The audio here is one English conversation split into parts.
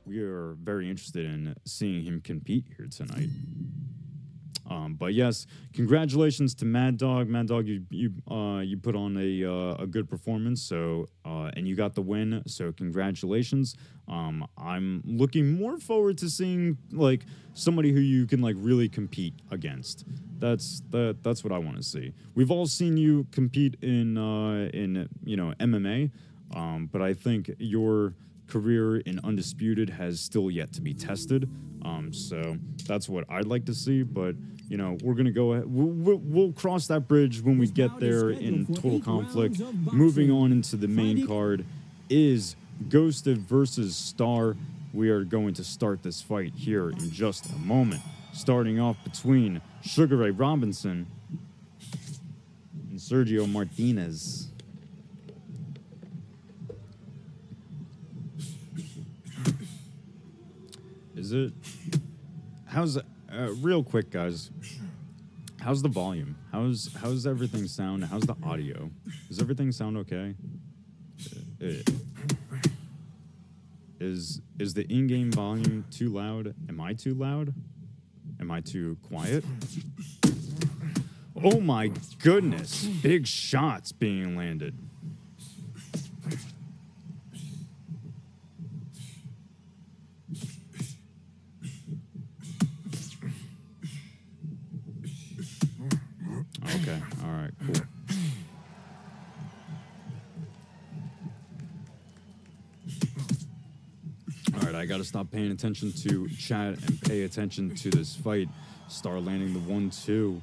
we are very interested in seeing him compete here tonight. But yes, congratulations to Mad Dog. Mad Dog, you put on a good performance. So and you got the win. So congratulations. I'm looking more forward to seeing like somebody who you can like really compete against. That's what I want to see. We've all seen you compete in MMA, but I think your career in Undisputed has still yet to be tested. So that's what I'd like to see. But we're gonna go ahead. We'll cross that bridge when we get there in Total Conflict. Moving on into the main card is Ghosted versus Starr. We are going to start this fight here in just a moment. Starting off between Sugar Ray Robinson and Sergio Martinez. Is it? How's real quick, guys? How's the volume? How's everything sound? How's the audio? Does everything sound okay? Is the in-game volume too loud? Am I too loud? Am I too quiet? Oh my goodness! Big shots being landed. Okay, all right, cool. All right, I got to stop paying attention to chat and pay attention to this fight. Starr landing the 1-2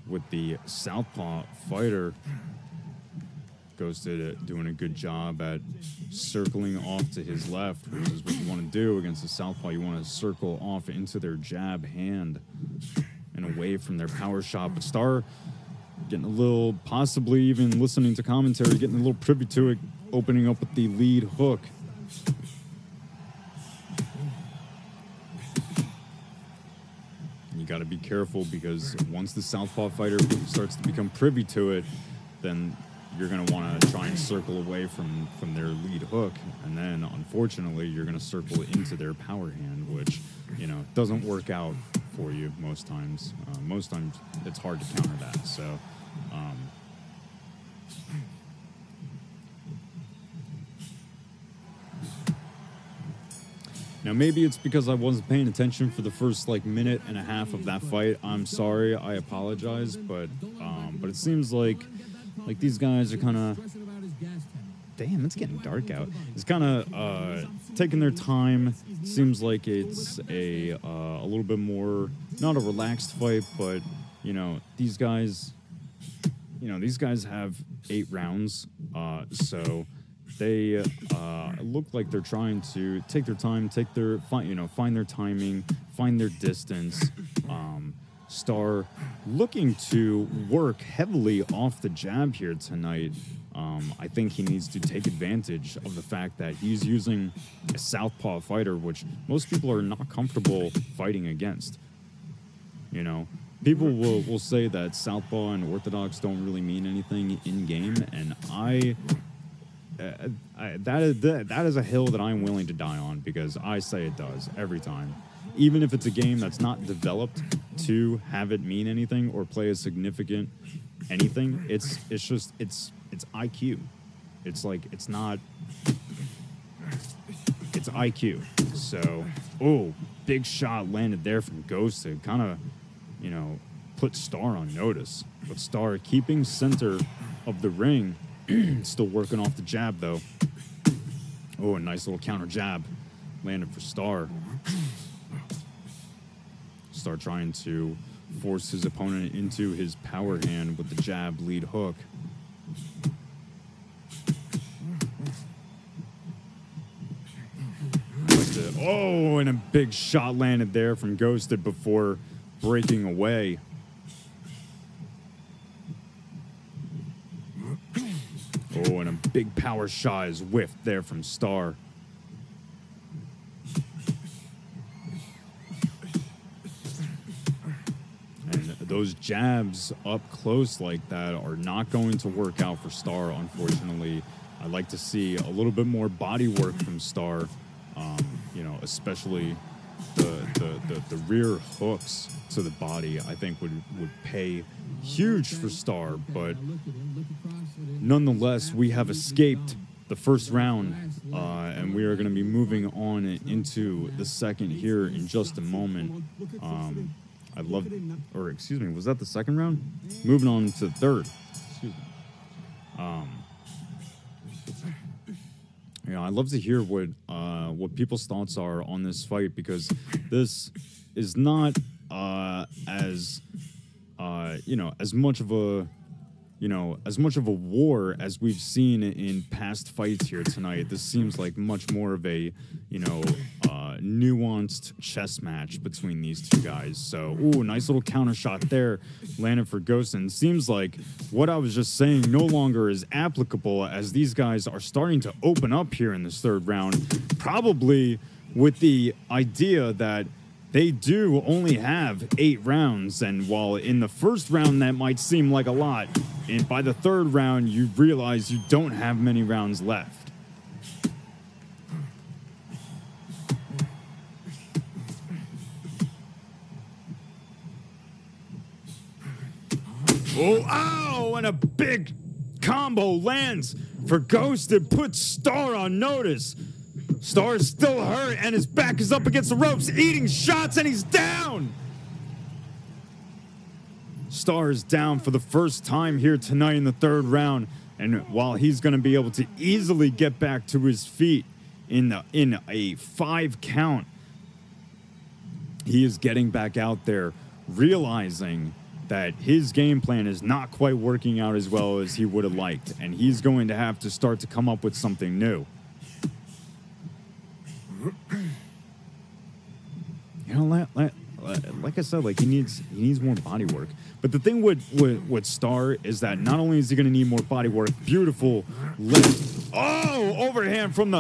with the southpaw fighter. Ghosted doing a good job at circling off to his left, which is what you want to do against the southpaw. You want to circle off into their jab hand and away from their power shot. But Starr getting a little, possibly even listening to commentary, getting a little privy to it, opening up with the lead hook. You got to be careful because once the southpaw fighter starts to become privy to it, then you're going to want to try and circle away from their lead hook. And then, unfortunately, you're going to circle into their power hand, which, doesn't work out for you most times. Most times, it's hard to counter that. So, now, maybe it's because I wasn't paying attention for the first, minute and a half of that fight. I'm sorry. I apologize. But it seems like these guys are kind of... Damn, it's getting dark out. It's kind of taking their time. Seems like it's a little bit more... Not a relaxed fight, but, these guys... these guys have 8 rounds. So... They look like they're trying to take their time, find their timing, find their distance. Starr looking to work heavily off the jab here tonight. I think he needs to take advantage of the fact that he's using a southpaw fighter, which most people are not comfortable fighting against. People will say that southpaw and orthodox don't really mean anything in game, and that is a hill that I'm willing to die on because I say it does every time. Even if it's a game that's not developed to have it mean anything or play a significant anything, it's IQ. It's IQ. So, big shot landed there from Ghosted. Kind of, put Starr on notice. But Starr keeping center of the ring. Still working off the jab, though. Oh, a nice little counter jab landed for Starr. Starr trying to force his opponent into his power hand with the jab lead hook. Oh, and a big shot landed there from Ghosted before breaking away. Oh, and a big power shot is whiffed there from Starr. And those jabs up close like that are not going to work out for Starr, unfortunately. I'd like to see a little bit more body work from Starr, you know, especially the rear hooks to the body, I think would pay huge for Starr. But nonetheless, we have escaped the first round, and we are going to be moving on into the second here in just a moment. I love, or excuse me, was that the second round? Moving on to the third. Excuse me. You know, I'd love to hear what people's thoughts are on this fight, because this is not as you know, as much of a war as we've seen in past fights here tonight. This seems like much more of a, you know, nuanced chess match between these two guys. So, ooh, nice little counter shot there, landed for Ghostin. Seems like what I was just saying no longer is applicable, as these guys are starting to open up here in this third round, probably with the idea that they do only have 8 rounds, and while in the first round that might seem like a lot, and by the third round you realize you don't have many rounds left. Oh, and a big combo lands for Ghosted, puts Starr on notice. Starr is still hurt, and his back is up against the ropes, eating shots, and he's down. Starr is down for the first time here tonight in the third round, and while he's going to be able to easily get back to his feet in a 5 count, he is getting back out there, realizing that his game plan is not quite working out as well as he would have liked, and he's going to have to start to come up with something new. You know, like I said, like he needs more body work. But the thing with Starr is that not only is he going to need more body work, beautiful left, overhand from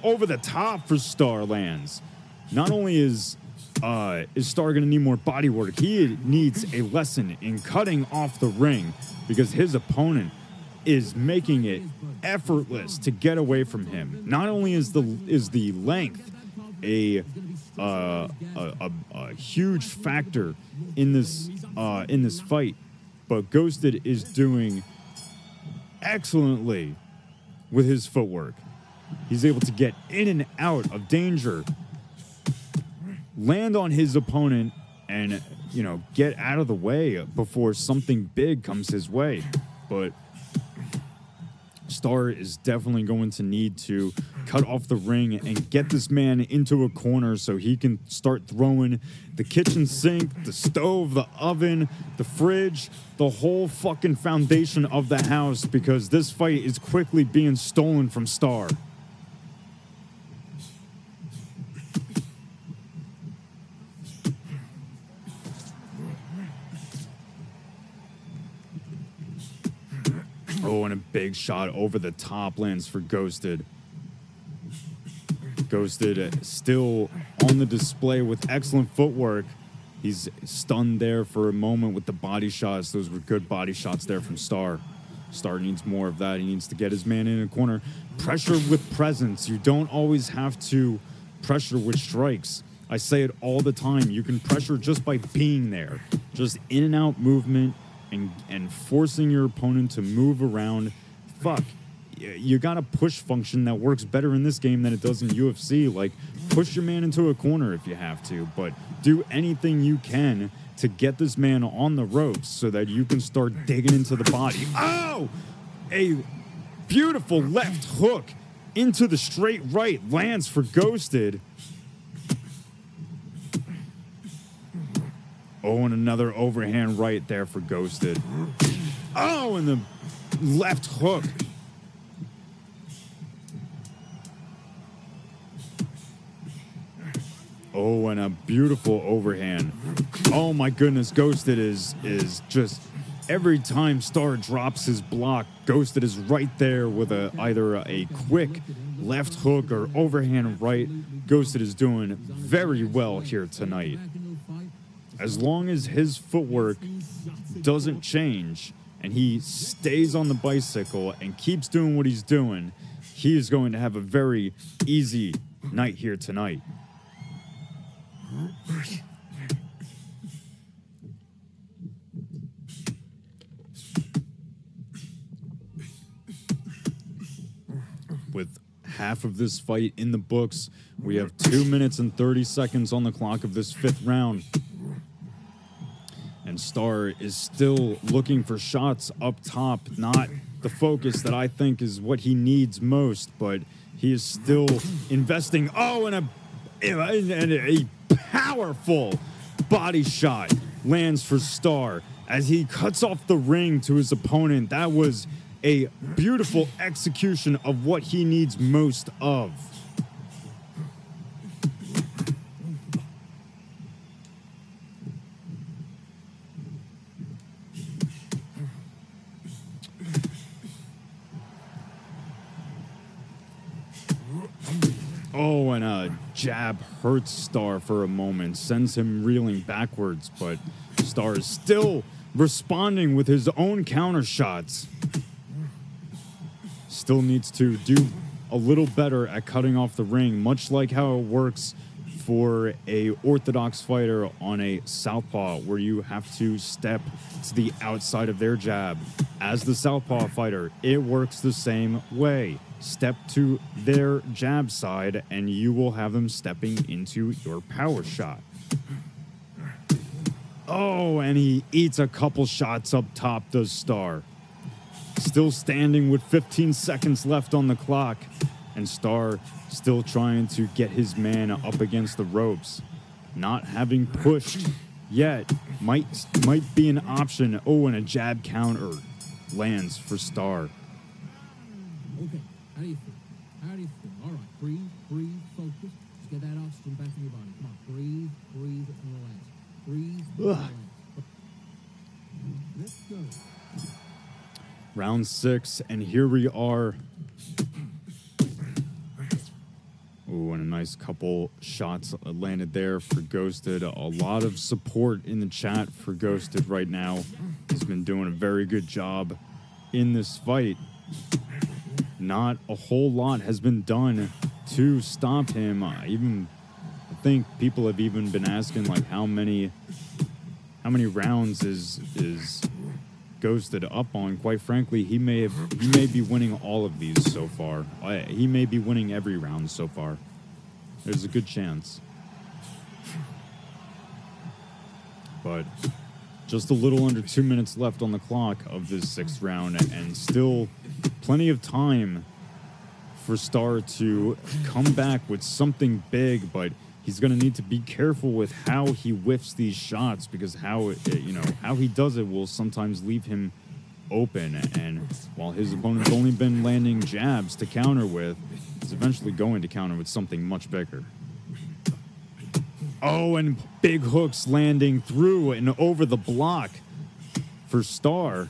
over the top for Starr lands. Not only is Starr going to need more body work, he needs a lesson in cutting off the ring, because his opponent is making it effortless to get away from him. Not only is the length a huge factor in this fight, but Ghosted is doing excellently with his footwork. He's able to get in and out of danger, land on his opponent, and, you know, get out of the way before something big comes his way. But Starr is definitely going to need to cut off the ring and get this man into a corner so he can start throwing the kitchen sink, the stove, the oven, the fridge, the whole fucking foundation of the house, because this fight is quickly being stolen from Starr. Oh, and a big shot over the top lands for Ghosted. Ghosted still on the display with excellent footwork. He's stunned there for a moment with the body shots. Those were good body shots there from Starr. Starr needs more of that. He needs to get his man in a corner. Pressure with presence. You don't always have to pressure with strikes. I say it all the time. You can pressure just by being there. Just in and out movement and forcing your opponent to move around. Fuck. You got a push function that works better in this game than it does in UFC. Like, push your man into a corner if you have to, but do anything you can to get this man on the ropes so that you can start digging into the body. Oh! A beautiful left hook into the straight right lands for Ghosted. Oh, and another overhand right there for Ghosted. Oh, and the left hook. Oh, and a beautiful overhand. Oh my goodness, Ghosted is just, every time Starr drops his block, Ghosted is right there with either a quick left hook or overhand right. Ghosted is doing very well here tonight. As long as his footwork doesn't change and he stays on the bicycle and keeps doing what he's doing, he is going to have a very easy night here tonight. With half of this fight in the books, we have 2 minutes and 30 seconds on the clock of this 5th round. And Starr is still looking for shots up top, not the focus that I think is what he needs most, but he is still investing. Oh, and a powerful body shot lands for Starr as he cuts off the ring to his opponent. That was a beautiful execution of what he needs most of. Oh, and a jab hurts Starr for a moment, sends him reeling backwards, but Starr is still responding with his own counter shots. Still needs to do a little better at cutting off the ring, much like how it works for a orthodox fighter on a southpaw, where you have to step to the outside of their jab. As the southpaw fighter, it works the same way. Step to their jab side, and you will have them stepping into your power shot. Oh, and he eats a couple shots up top, does Starr. Still standing with 15 seconds left on the clock, and Starr still trying to get his man up against the ropes. Not having pushed yet might be an option. Oh, and a jab counter lands for Starr. Okay, how do you feel? How do you feel? All right, breathe, focus. Just get that oxygen back in your body. Come on, breathe, and relax. Breathe, relax. Let's go. Round 6, and here we are. Ooh, and a nice couple shots landed there for Ghosted. A lot of support in the chat for Ghosted right now. He's been doing a very good job in this fight. Not a whole lot has been done to stop him. I think people have even been asking, like, how many rounds is Ghosted up on. Quite frankly, he may be winning all of these so far. He may be winning every round so far. There's a good chance. But just a little under 2 minutes left on the clock of this 6th round, and still plenty of time for Starr to come back with something big, but he's going to need to be careful with how he whiffs these shots, because how he does it will sometimes leave him open, and while his opponent's only been landing jabs to counter with, he's eventually going to counter with something much bigger. Oh, and big hooks landing through and over the block for Starr.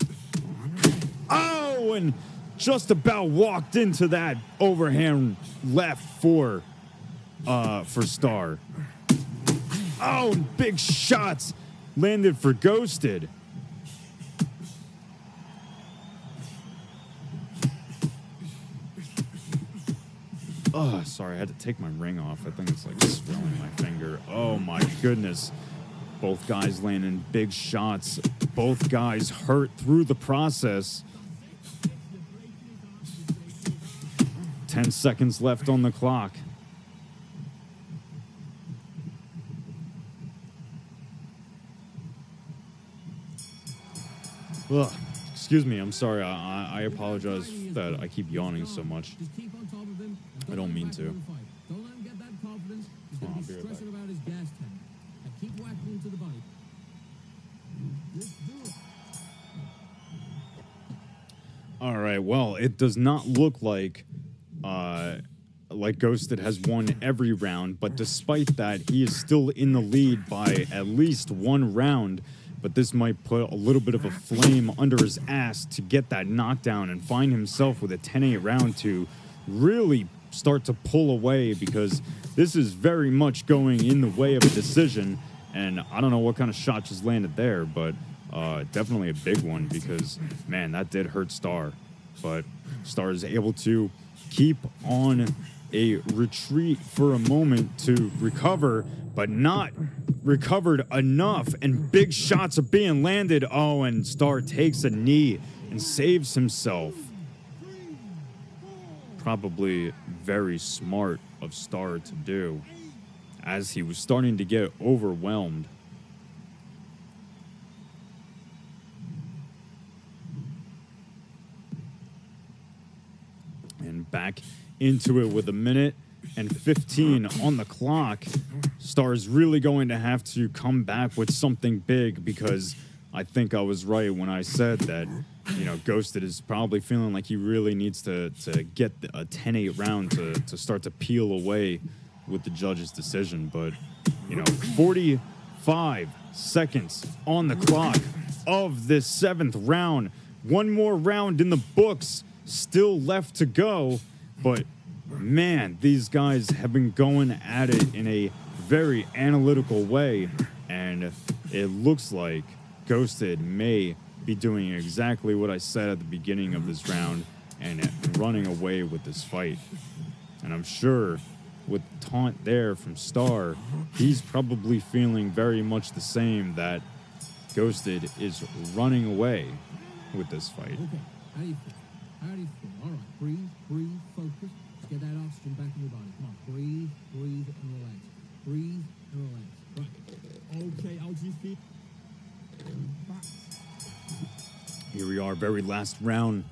Oh, and just about walked into that overhand left for Starr. Oh, and big shots landed for Ghosted. Oh, sorry, I had to take my ring off. I think it's like swelling my finger. Oh my goodness. Both guys landing big shots. Both guys hurt through the process. 10 seconds left on the clock. Ugh. Excuse me, I'm sorry. I apologize that I keep yawning so much. I don't mean to. Don't let him get that confidence. He's going to be stressing about his gas tank. And keep whacking into the body. Let's do it. All right. Well, it does not look like Ghosted has won every round, but despite that, he is still in the lead by at least one round. But this might put a little bit of a flame under his ass to get that knockdown and find himself with a 10-8 round to really start to pull away, because this is very much going in the way of a decision. And I don't know what kind of shot just landed there, but definitely a big one, because, man, that did hurt Starr. But Starr is able to keep on a retreat for a moment to recover, but not recovered enough, and big shots are being landed. Oh, and Starr takes a knee and saves himself. Probably very smart of Starr to do, as he was starting to get overwhelmed. And back into it with 1:15 on the clock. Starr's really going to have to come back with something big, because I think I was right when I said that, you know, Ghosted is probably feeling like he really needs to get a 10-8 round to start to peel away with the judge's decision. But, you know, 45 seconds on the clock of this 7th round. One more round in the books still left to go, but man, these guys have been going at it in a very analytical way, and it looks like Ghosted may be doing exactly what I said at the beginning of this round and running away with this fight. And I'm sure with the taunt there from Starr, he's probably feeling very much the same, that Ghosted is running away with this fight. Okay, how do you feel? How do you feel? All right, breathe, focus. Let's get that oxygen back in your body. Come on, breathe, and relax. Breathe and relax. Right. Okay, how do you feel? Here we are, very last round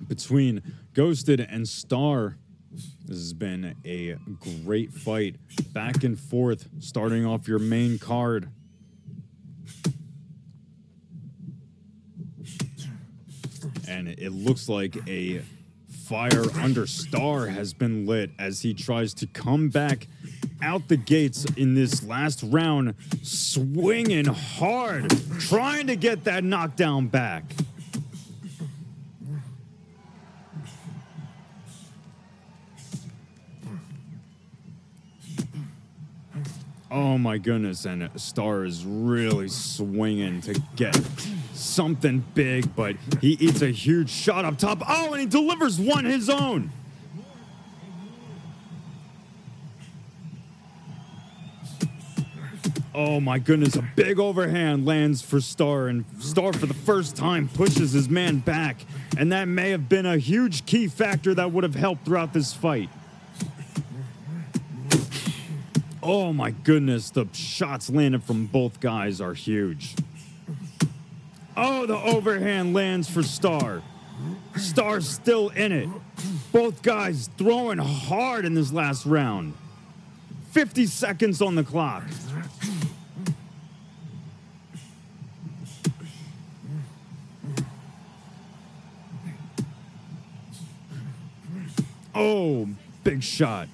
between Ghosted and Starr. This has been a great fight, back and forth, starting off your main card. And it looks like a fire under Starr has been lit as he tries to come back out the gates in this last round, swinging hard, trying to get that knockdown back. Oh my goodness, and Starr is really swinging to get something big, but he eats a huge shot up top. Oh, and he delivers one his own. Oh my goodness, a big overhand lands for Starr, and Starr for the first time pushes his man back, and that may have been a huge key factor that would have helped throughout this fight. Oh my goodness, the shots landed from both guys are huge. Oh, the overhand lands for Starr. Starr's still in it. Both guys throwing hard in this last round. 50 seconds on the clock. Oh, big shot.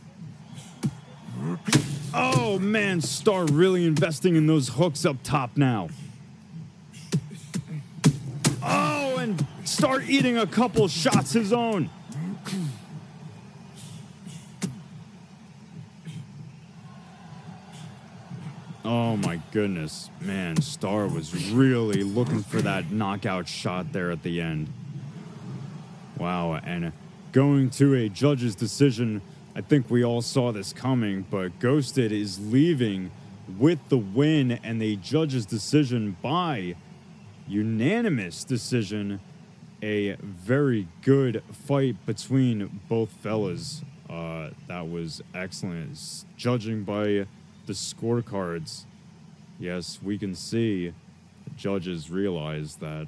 Oh, man, Starr really investing in those hooks up top now. Oh, and Starr eating a couple shots his own. Oh, my goodness. Man, Starr was really looking for that knockout shot there at the end. Wow, and going to a judge's decision, I think we all saw this coming, but Ghosted is leaving with the win and a judge's decision by unanimous decision. A very good fight between both fellas. That was excellent. Judging by the scorecards, yes, we can see the judges realize that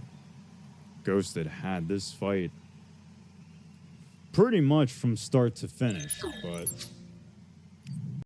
Ghosted had this fight pretty much from start to finish, but